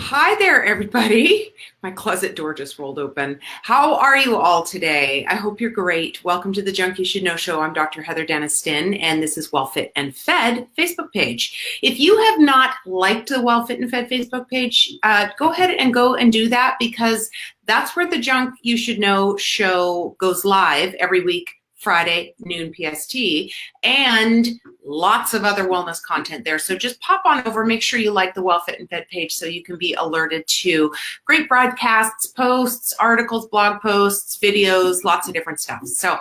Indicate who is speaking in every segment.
Speaker 1: Hi there, everybody. My closet door just rolled open. How are you all today? I hope you're great. Welcome to the Junk You Should Know Show. I'm Dr. Heather Denniston, and this is Well Fit and Fed Facebook page. If you have not liked the Well Fit and Fed Facebook page, go ahead and go and do that, because that's where the Junk You Should Know show goes live every week, Friday, noon PST, and lots of other wellness content there. So just pop on over, make sure you like the Well Fit and Fed page so you can be alerted to great broadcasts, posts, articles, blog posts, videos, lots of different stuff. So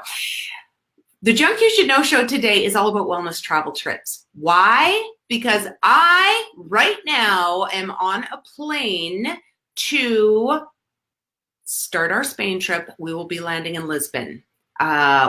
Speaker 1: the Junk You Should Know show today is all about wellness travel trips. Why? Because I, right now, am on a plane to start our Spain trip. We will be landing in Lisbon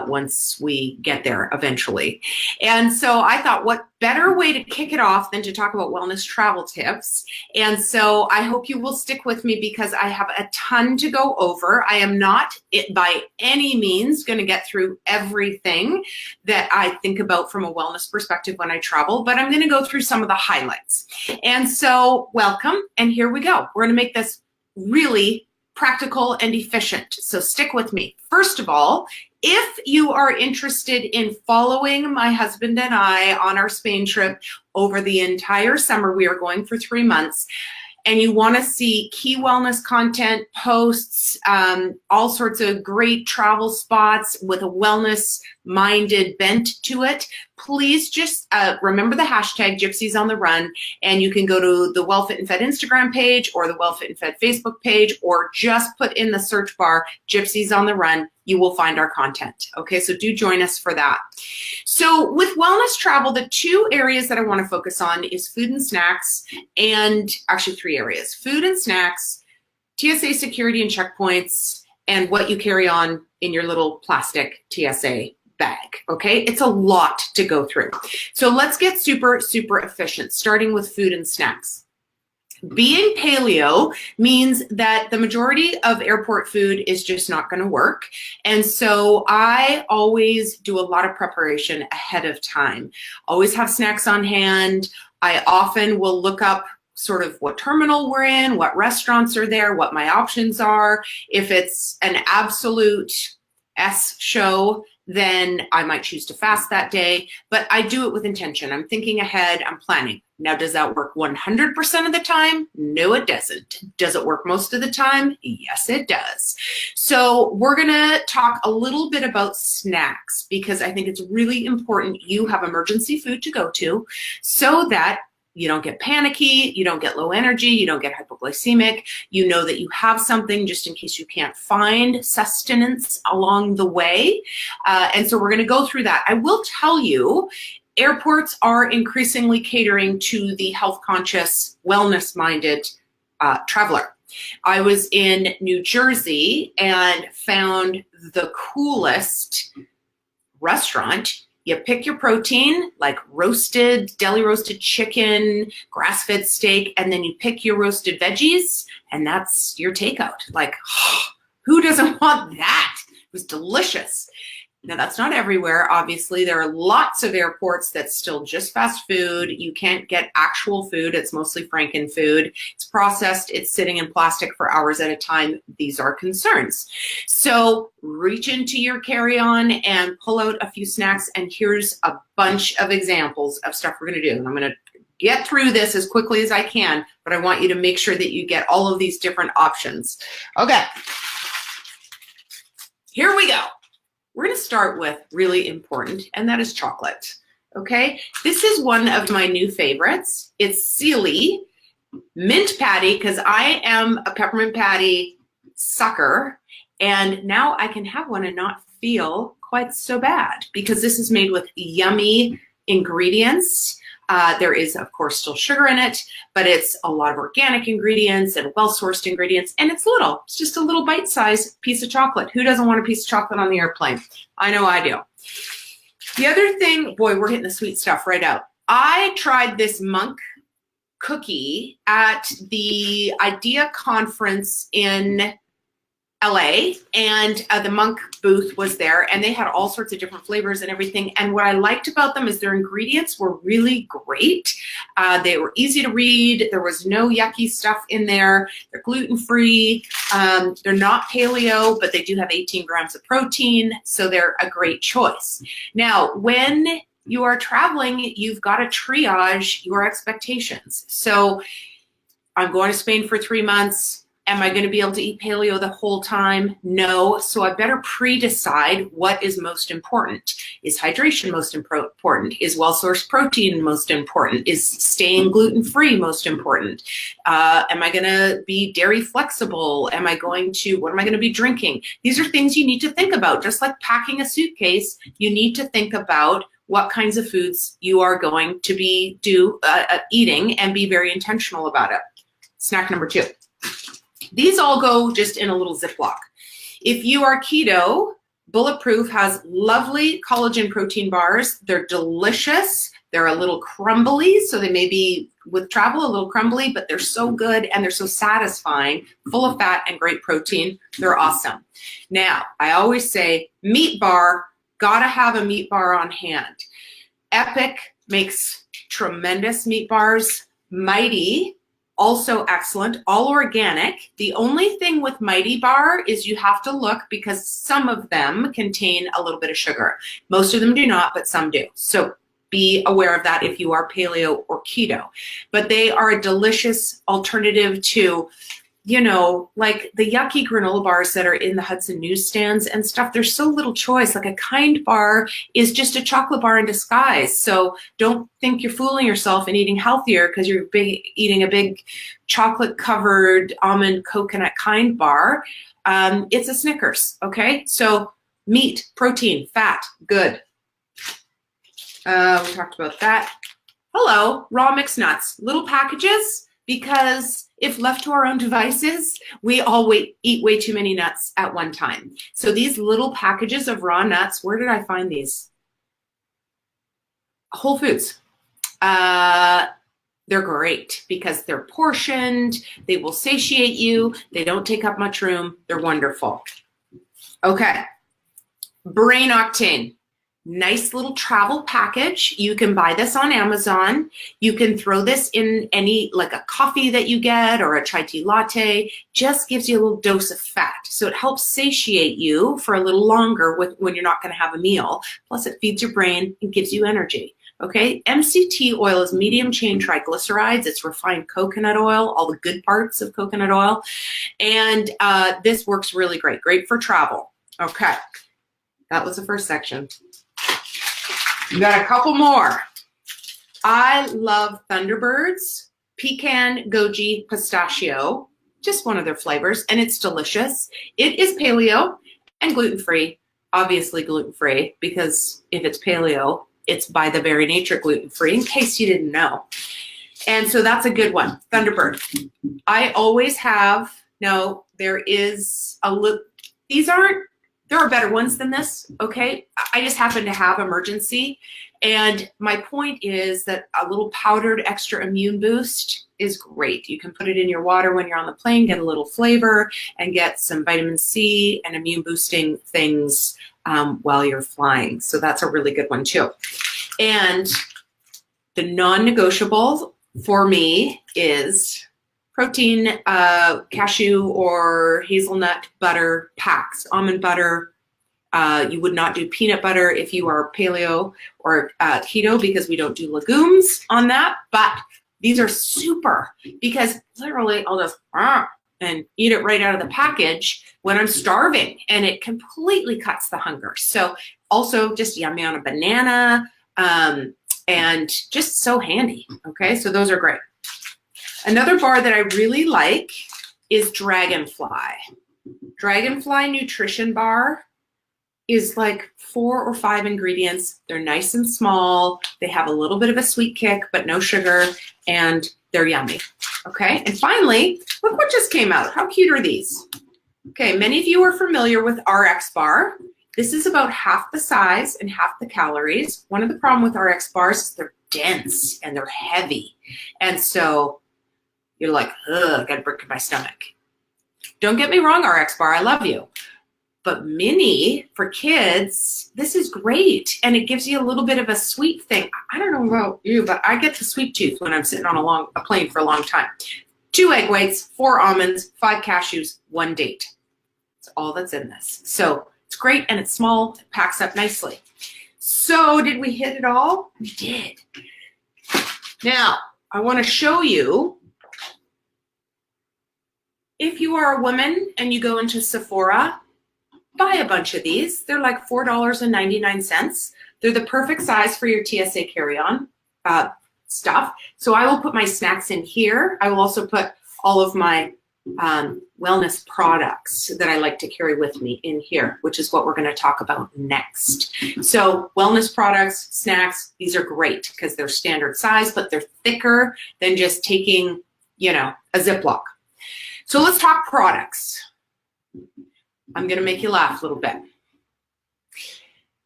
Speaker 1: once we get there eventually. And so I thought, what better way to kick it off than to talk about wellness travel tips? And so I hope you will stick with me, because I have a ton to go over. I am not by any means going to get through everything that I think about from a wellness perspective when I travel, but I'm going to go through some of the highlights. And so welcome, and here we go. We're going to make this really practical and efficient. So stick with me. First of all, if you are interested in following my husband and I on our Spain trip over the entire summer, we are going for 3 months, and you want to see key wellness content, posts, all sorts of great travel spots with a wellness-minded bent to it, please just remember the hashtag Gypsies on the Run, and you can go to the Well Fit and Fed Instagram page or the Well Fit and Fed Facebook page, or just put in the search bar Gypsies on the Run. You will find our content. Okay, so do join us for that. So with wellness travel, the 2 areas that I want to focus on is food and snacks, and actually 3 areas: food and snacks, TSA security and checkpoints, and what you carry on in your little plastic TSA bag. Okay, it's a lot to go through. So let's get super efficient, starting with food and snacks. Being paleo means that the majority of airport food is just not going to work. And so I always do a lot of preparation ahead of time. Always have snacks on hand. I often will look up sort of what terminal we're in, what restaurants are there, what my options are. If it's an absolute S show, then I might choose to fast that day, but I do it with intention. I'm thinking ahead, I'm planning. Now, does that work 100% of the time? No, it doesn't. Does it work most of the time? Yes, it does. So we're gonna talk a little bit about snacks, because I think it's really important you have emergency food to go to, so that you don't get panicky, you don't get low energy, you don't get hypoglycemic. You know that you have something just in case you can't find sustenance along the way. And so we're going to go through that. I will tell you, airports are increasingly catering to the health-conscious, wellness-minded traveler. I was in New Jersey and found the coolest restaurant. You pick your protein, like roasted, deli roasted chicken, grass-fed steak, and then you pick your roasted veggies, and that's your takeout. Like, who doesn't want that? It was delicious. Now, that's not everywhere. Obviously, there are lots of airports that's still just fast food. You can't get actual food. It's mostly Franken food. It's processed. It's sitting in plastic for hours at a time. These are concerns. So reach into your carry-on and pull out a few snacks. And here's a bunch of examples of stuff we're going to do. And I'm going to get through this as quickly as I can, but I want you to make sure that you get all of these different options. Okay, here we go. We're going to start with really important, and that is chocolate. Okay, this is one of my new favorites. It's Sealy mint patty, because I am a peppermint patty sucker, and now I can have one and not feel quite so bad, because this is made with yummy ingredients. There is, of course, still sugar in it, but it's a lot of organic ingredients and well-sourced ingredients, and it's little. It's just a little bite-sized piece of chocolate. Who doesn't want a piece of chocolate on the airplane? I know I do. The other thing, boy, we're hitting the sweet stuff right out. I tried this monk cookie at the IDEA conference in LA, and the Monk booth was there, and they had all sorts of different flavors and everything. And what I liked about them is their ingredients were really great. They were easy to read. There was no yucky stuff in there. They're gluten-free. They're not paleo, but they do have 18 grams of protein, so they're a great choice. Now, when you are traveling, you've got to triage your expectations. So I'm going to Spain for 3 months. Am I going to be able to eat paleo the whole time? No. So I better pre-decide what is most important. Is hydration most important? Is well-sourced protein most important? Is staying gluten-free most important? Am I going to be dairy flexible? What am I going to be drinking? These are things you need to think about. Just like packing a suitcase, you need to think about what kinds of foods you are going to be eating and be very intentional about it. Snack number 2. These all go just in a little Ziploc. If you are keto, Bulletproof has lovely collagen protein bars. They're delicious. They're a little crumbly, so they may be, with travel, a little crumbly, but they're so good and they're so satisfying, full of fat and great protein. They're awesome. Now, I always say meat bar, gotta have a meat bar on hand. Epic makes tremendous meat bars. Mighty, also excellent, all organic. The only thing with Mighty Bar is you have to look because some of them contain a little bit of sugar. Most of them do not, but some do. So be aware of that if you are paleo or keto. But they are a delicious alternative to, you know, like the yucky granola bars that are in the Hudson newsstands and stuff. There's so little choice. Like a Kind bar is just a chocolate bar in disguise. So don't think you're fooling yourself and eating healthier because you're eating a big chocolate covered almond coconut Kind bar. It's a Snickers, okay? So meat, protein, fat, good. We talked about that. Hello, raw mixed nuts, little packages, because if left to our own devices, we all eat way too many nuts at one time. So these little packages of raw nuts, where did I find these? Whole Foods. They're great because they're portioned, they will satiate you, they don't take up much room, they're wonderful. Okay, Brain Octane. Nice little travel package. You can buy this on Amazon. You can throw this in any, like a coffee that you get or a chai tea latte. Just gives you a little dose of fat. So it helps satiate you for a little longer when you're not going to have a meal. Plus it feeds your brain and gives you energy. Okay, MCT oil is medium chain triglycerides. It's refined coconut oil, all the good parts of coconut oil. And this works really great. Great for travel. Okay, that was the first section. We got a couple more. I love Thunderbirds, pecan, goji, pistachio, just one of their flavors, and it's delicious. It is paleo and gluten-free, obviously gluten-free, because if it's paleo, it's by the very nature gluten-free, in case you didn't know. And so that's a good one, Thunderbird. I always have, no, there is a little, there are better ones than this, okay? I just happen to have emergency. And my point is that a little powdered extra immune boost is great. You can put it in your water when you're on the plane, get a little flavor, and get some vitamin C and immune boosting things while you're flying. So that's a really good one too. And the non-negotiable for me is protein, cashew or hazelnut butter packs, almond butter. You would not do peanut butter if you are paleo or keto because we don't do legumes on that. But these are super because literally I'll just and eat it right out of the package when I'm starving, and it completely cuts the hunger. So also just yummy on a banana and just so handy. Okay, so those are great. Another bar that I really like is Dragonfly. Dragonfly Nutrition Bar is like 4 or 5 ingredients. They're nice and small. They have a little bit of a sweet kick, but no sugar, and they're yummy. Okay, and finally, look what just came out. How cute are these? Okay, many of you are familiar with RX Bar. This is about half the size and half the calories. One of the problems with RX bars is they're dense and they're heavy. And so you're like, ugh, got a brick in my stomach. Don't get me wrong, RX Bar, I love you. But mini for kids, this is great. And it gives you a little bit of a sweet thing. I don't know about you, but I get the sweet tooth when I'm sitting on a plane for a long time. 2 egg whites, 4 almonds, 5 cashews, 1 date. That's all that's in this. So it's great and it's small, it packs up nicely. So did we hit it all? We did. Now, I want to show you, if you are a woman and you go into Sephora, buy a bunch of these. They're like $4.99. They're the perfect size for your TSA carry-on stuff. So I will put my snacks in here. I will also put all of my wellness products that I like to carry with me in here, which is what we're going to talk about next. So wellness products, snacks, these are great because they're standard size, but they're thicker than just taking, you know, a Ziploc. So let's talk products. I'm going to make you laugh a little bit.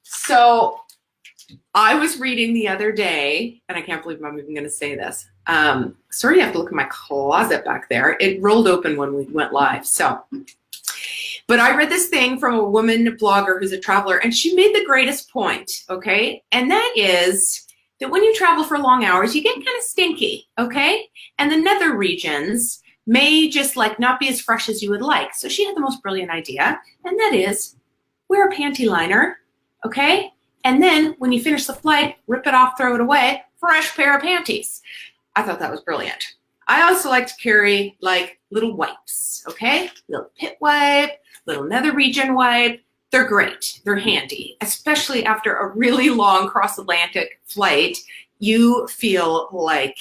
Speaker 1: So I was reading the other day, and I can't believe I'm even going to say this. Sorry, you have to look at my closet back there. It rolled open when we went live. But I read this thing from a woman blogger who's a traveler, and she made the greatest point, okay? And that is that when you travel for long hours, you get kind of stinky, okay? And the nether regions may just like not be as fresh as you would like. So she had the most brilliant idea, and that is wear a panty liner, okay? And then when you finish the flight, rip it off, throw it away, fresh pair of panties. I thought that was brilliant. I also like to carry like little wipes, okay? Little pit wipe, little nether region wipe. They're great, they're handy, especially after a really long cross-Atlantic flight. You feel like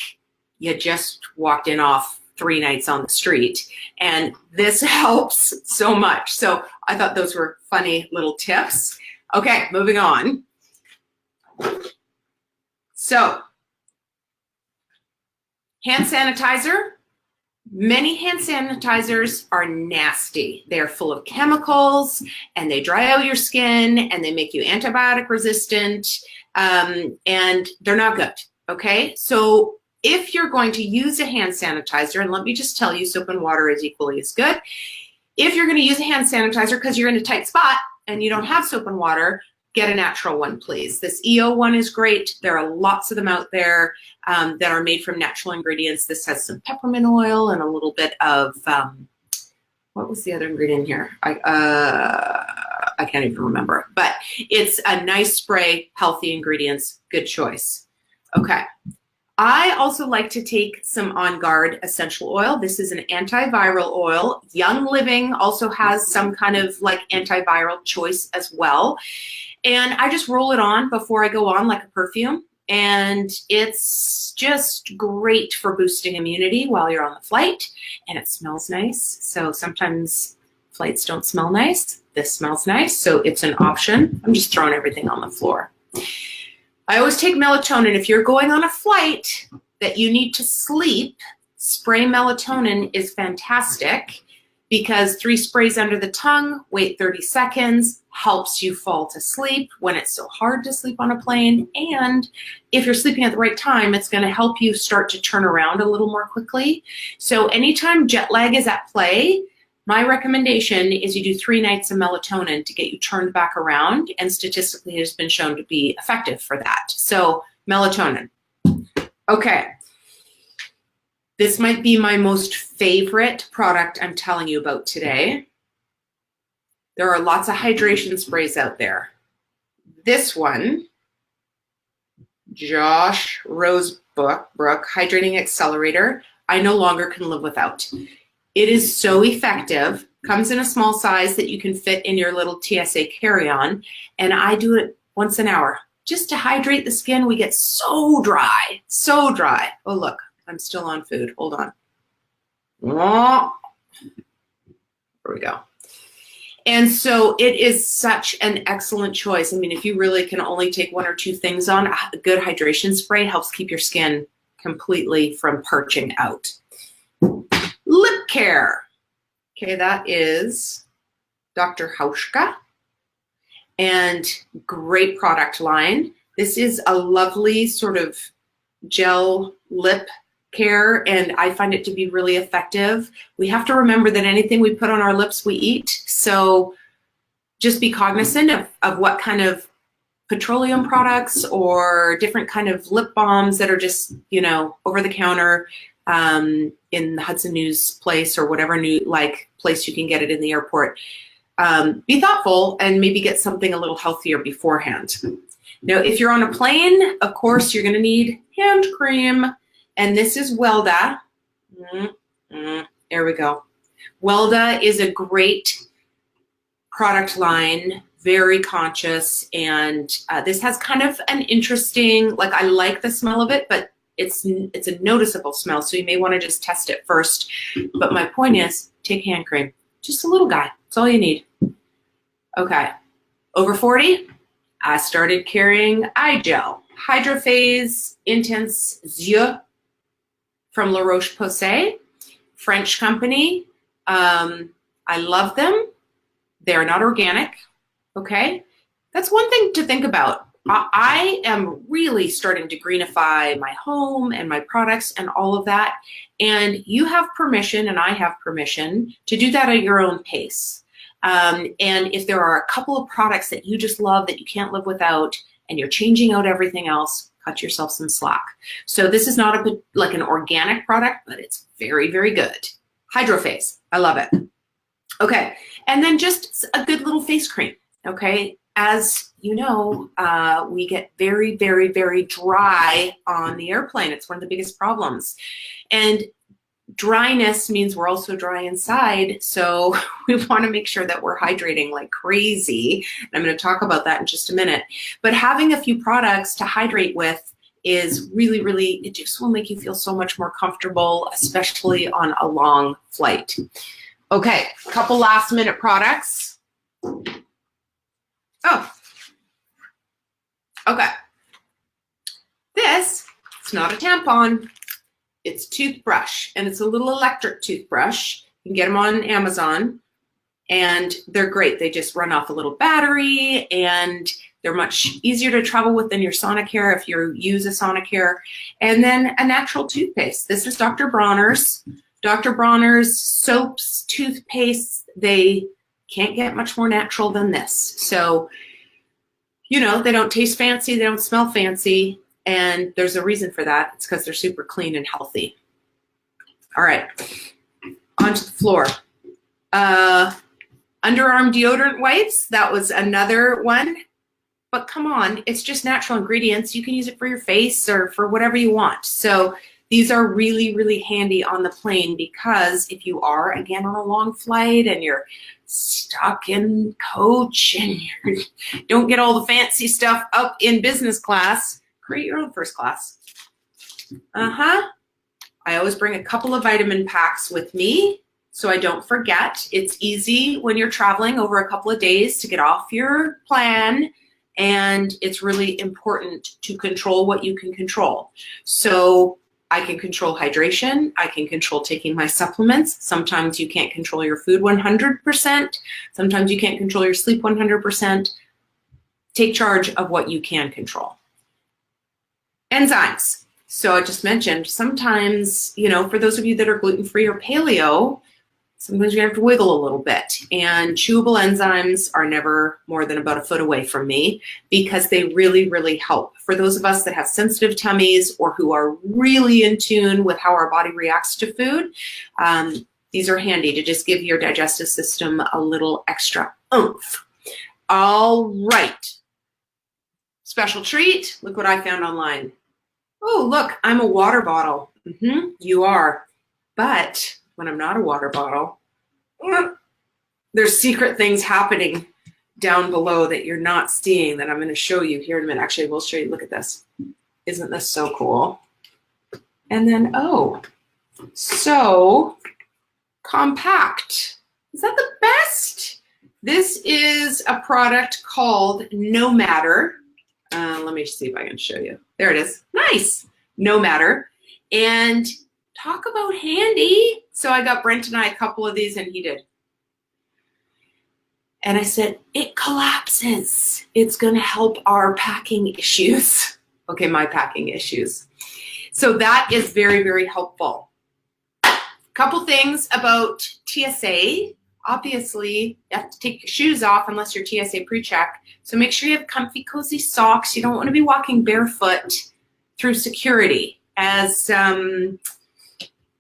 Speaker 1: you just walked in off 3 nights on the street, and this helps so much. So I thought those were funny little tips. Okay, moving on. So hand sanitizer. Many hand sanitizers are nasty. They're full of chemicals and they dry out your skin and they make you antibiotic resistant, and they're not good, okay? So if you're going to use a hand sanitizer, and let me just tell you, soap and water is equally as good. If you're going to use a hand sanitizer because you're in a tight spot and you don't have soap and water, get a natural one, please. This EO one is great. There are lots of them out there that are made from natural ingredients. This has some peppermint oil and a little bit of, what was the other ingredient here? I can't even remember, but it's a nice spray, healthy ingredients, good choice. Okay. I also like to take some On Guard essential oil. This is an antiviral oil. Young Living also has some kind of like antiviral choice as well. And I just roll it on before I go on like a perfume. And it's just great for boosting immunity while you're on the flight. And it smells nice. So sometimes flights don't smell nice. This smells nice. So it's an option. I'm just throwing everything on the floor. I always take melatonin. If you're going on a flight that you need to sleep, spray melatonin is fantastic because 3 sprays under the tongue, wait 30 seconds, helps you fall to sleep when it's so hard to sleep on a plane. And if you're sleeping at the right time, it's going to help you start to turn around a little more quickly. So anytime jet lag is at play, my recommendation is you do 3 nights of melatonin to get you turned back around, and statistically it has been shown to be effective for that. So melatonin. Okay. This might be my most favorite product I'm telling you about today. There are lots of hydration sprays out there. This one, Josh Rosebrook Hydrating Accelerator, I no longer can live without. It is so effective, comes in a small size that you can fit in your little TSA carry-on, and I do it once an hour just to hydrate the skin. We get so dry, so dry. Oh, look, I'm still on food. Hold on. There we go. And so it is such an excellent choice. I mean, if you really can only take 1 or 2 things on, a good hydration spray helps keep your skin completely from parching out. Lip care. Okay, that is Dr. Hauschka, and great product line. This is a lovely sort of gel lip care, and I find it to be really effective. We have to remember that anything we put on our lips, we eat. So just be cognizant of what kind of petroleum products or different kind of lip balms that are just, you know, over the counter in the Hudson News place or whatever new like place you can get it in the airport. Be thoughtful and maybe get something a little healthier beforehand. Now, if you're on a plane, of course, you're going to need hand cream. And this is Welda. There we go. Welda is a great product line, very conscious. And this has kind of an interesting, like, I like the smell of it, but it's a noticeable smell. So you may want to just test it first. But my point is, take hand cream. Just a little guy. That's all you need. Okay. Over 40, I started carrying eye gel. Hydrophase Intense Yeux from La Roche-Posay, French company. I love them. They're not organic, okay? That's one thing to think about. I am really starting to greenify my home and my products and all of that. And you have permission, and I have permission to do that at your own pace. And if there are a couple of products that you just love that you can't live without, and you're changing out everything else, cut yourself some slack. So this is not like an organic product, but it's very, very good. Hydrophase, I love it. Okay, and then just a good little face cream, okay? As you know, we get very, very, very dry on the airplane. It's one of the biggest problems. And dryness means we're also dry inside, so we want to make sure that we're hydrating like crazy. And I'm going to talk about that in just a minute. But having a few products to hydrate with is really, really, it just will make you feel so much more comfortable, especially on a long flight. Okay, a couple last minute products. Oh, okay. This, it's not a tampon. It's toothbrush, and it's a little electric toothbrush. You can get them on Amazon, and they're great. They just run off a little battery, and they're much easier to travel with than your Sonicare if you use a Sonicare. And then a natural toothpaste. This is Dr. Bronner's. Dr. Bronner's soaps, toothpaste, they can't get much more natural than this. So, you know, they don't taste fancy, they don't smell fancy, and there's a reason for that. It's because they're super clean and healthy. All right, onto the floor. Underarm deodorant wipes, that was another one. But come on, it's just natural ingredients. You can use it for your face or for whatever you want. So these are really, really handy on the plane, because if you are, again, on a long flight and you're stuck in coach and you don't get all the fancy stuff up in business class, create your own first class. I always bring a couple of vitamin packs with me so I don't forget. It's easy when you're traveling over a couple of days to get off your plan, and it's really important to control what you can control. So I can control hydration. I can control taking my supplements. Sometimes you can't control your food 100%. Sometimes you can't control your sleep 100%. Take charge of what you can control. Enzymes. So I just mentioned, sometimes, you know, for those of you that are gluten-free or paleo, sometimes you have to wiggle a little bit. And chewable enzymes are never more than about a foot away from me, because they really, really help. For those of us that have sensitive tummies or who are really in tune with how our body reacts to food, these are handy to just give your digestive system a little extra oomph. All right. Special treat. Look what I found online. Oh, look, I'm a water bottle. You are. But when I'm not a water bottle, there's secret things happening down below that you're not seeing that I'm going to show you here in a minute. Actually, we'll show you. Look at this. Isn't this so cool? And then, oh, so compact. Is that the best? This is a product called No Matter. Let me see if I can show you. There it is. Nice. No Matter. And talk about handy. So I got Brent and I a couple of these, and he did. And I said, it collapses. It's going to help our packing issues. Okay, my packing issues. So that is very, very helpful. Couple things about TSA. Obviously, you have to take your shoes off unless you're TSA pre-check. So make sure you have comfy, cozy socks. You don't want to be walking barefoot through security. As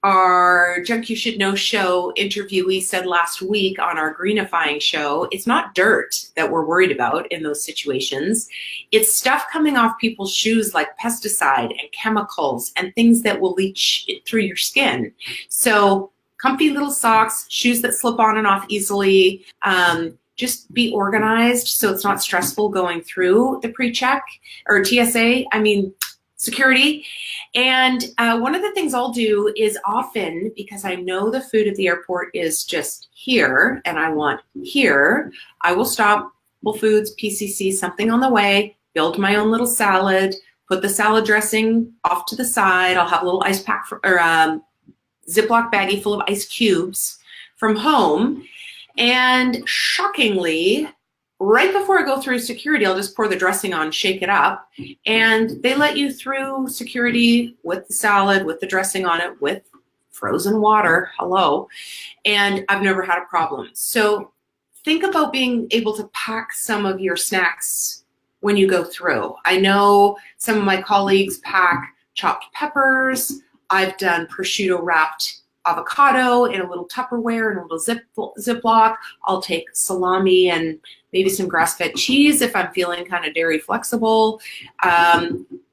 Speaker 1: our Junk You Should Know show interviewee said last week on our greenifying show, it's not dirt that we're worried about in those situations. It's stuff coming off people's shoes like pesticide and chemicals and things that will leach through your skin. So comfy little socks, shoes that slip on and off easily. Just be organized so it's not stressful going through the pre-check or TSA, security. And one of the things I'll do is often, because I know the food at the airport is just here and I want here, I will stop Whole Foods, PCC, something on the way, build my own little salad, put the salad dressing off to the side. I'll have a little ice pack or Ziploc baggie full of ice cubes from home. And shockingly, right before I go through security, I'll just pour the dressing on, shake it up, and they let you through security with the salad, with the dressing on it, with frozen water, hello, and I've never had a problem. So think about being able to pack some of your snacks when you go through. I know some of my colleagues pack chopped peppers. I've done prosciutto wrapped avocado in a little Tupperware and a little Ziploc. I'll take salami and maybe some grass-fed cheese if I'm feeling kind of dairy flexible.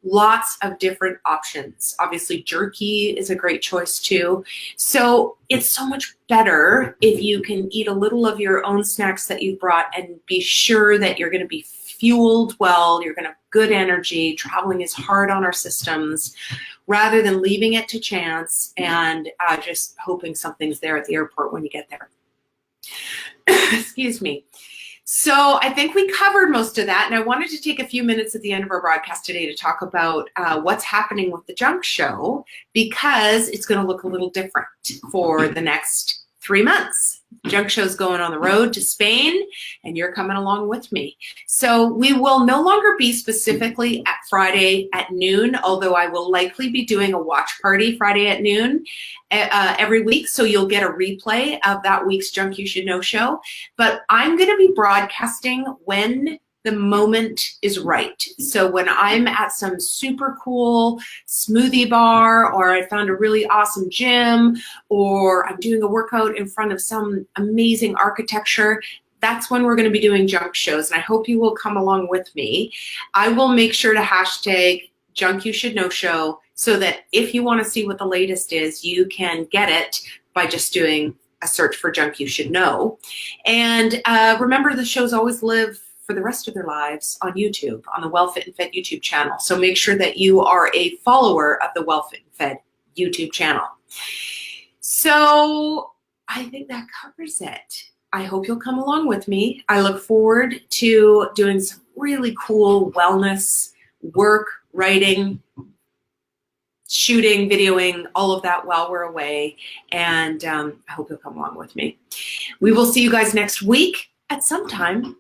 Speaker 1: Lots of different options. Obviously, jerky is a great choice too. So it's so much better if you can eat a little of your own snacks that you've brought and be sure that you're going to be fueled well, you're going to have good energy. Traveling is hard on our systems, rather than leaving it to chance and just hoping something's there at the airport when you get there. Excuse me. So I think we covered most of that, and I wanted to take a few minutes at the end of our broadcast today to talk about what's happening with the Junk Show, because it's going to look a little different for the next 3 months. Junk Show's going on the road to Spain, and you're coming along with me. So we will no longer be specifically at Friday at noon, although I will likely be doing a watch party Friday at noon every week. So you'll get a replay of that week's Junk You Should Know show. But I'm going to be broadcasting when the moment is right. So when I'm at some super cool smoothie bar, or I found a really awesome gym, or I'm doing a workout in front of some amazing architecture, that's when we're going to be doing junk shows. And I hope you will come along with me. I will make sure to hashtag Junk You Should Know show so that if you want to see what the latest is, you can get it by just doing a search for Junk You Should Know. And remember, the shows always live for the rest of their lives on YouTube, on the Well Fit and Fed YouTube channel. So make sure that you are a follower of the Well Fit and Fed YouTube channel. So I think that covers it. I hope you'll come along with me. I look forward to doing some really cool wellness work, writing, shooting, videoing, all of that while we're away. And I hope you'll come along with me. We will see you guys next week at some time.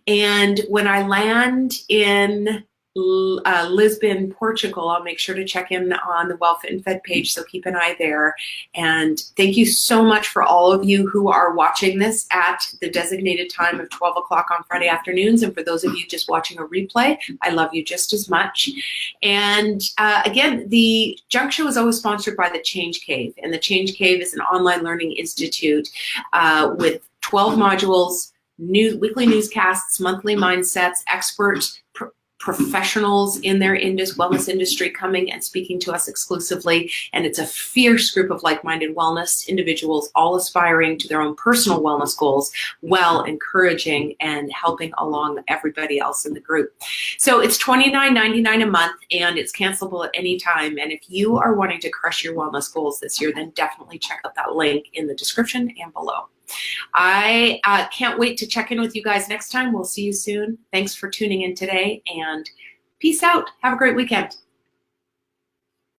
Speaker 1: And when I land in Lisbon, Portugal, I'll make sure to check in on the Well Fit and Fed page, so keep an eye there. And thank you so much for all of you who are watching this at the designated time of 12 o'clock on Friday afternoons. And for those of you just watching a replay, I love you just as much. And again, the Junk Show is always sponsored by the Change Cave. And the Change Cave is an online learning institute with 12 modules, weekly newscasts, monthly mindsets, expert professionals in their wellness industry coming and speaking to us exclusively. And it's a fierce group of like-minded wellness individuals, all aspiring to their own personal wellness goals, while encouraging and helping along everybody else in the group. So it's $29.99 a month, and it's cancelable at any time. And if you are wanting to crush your wellness goals this year, then definitely check out that link in the description and below. I can't wait to check in with you guys next time. We'll see you soon. Thanks for tuning in today, and peace out. Have a great weekend.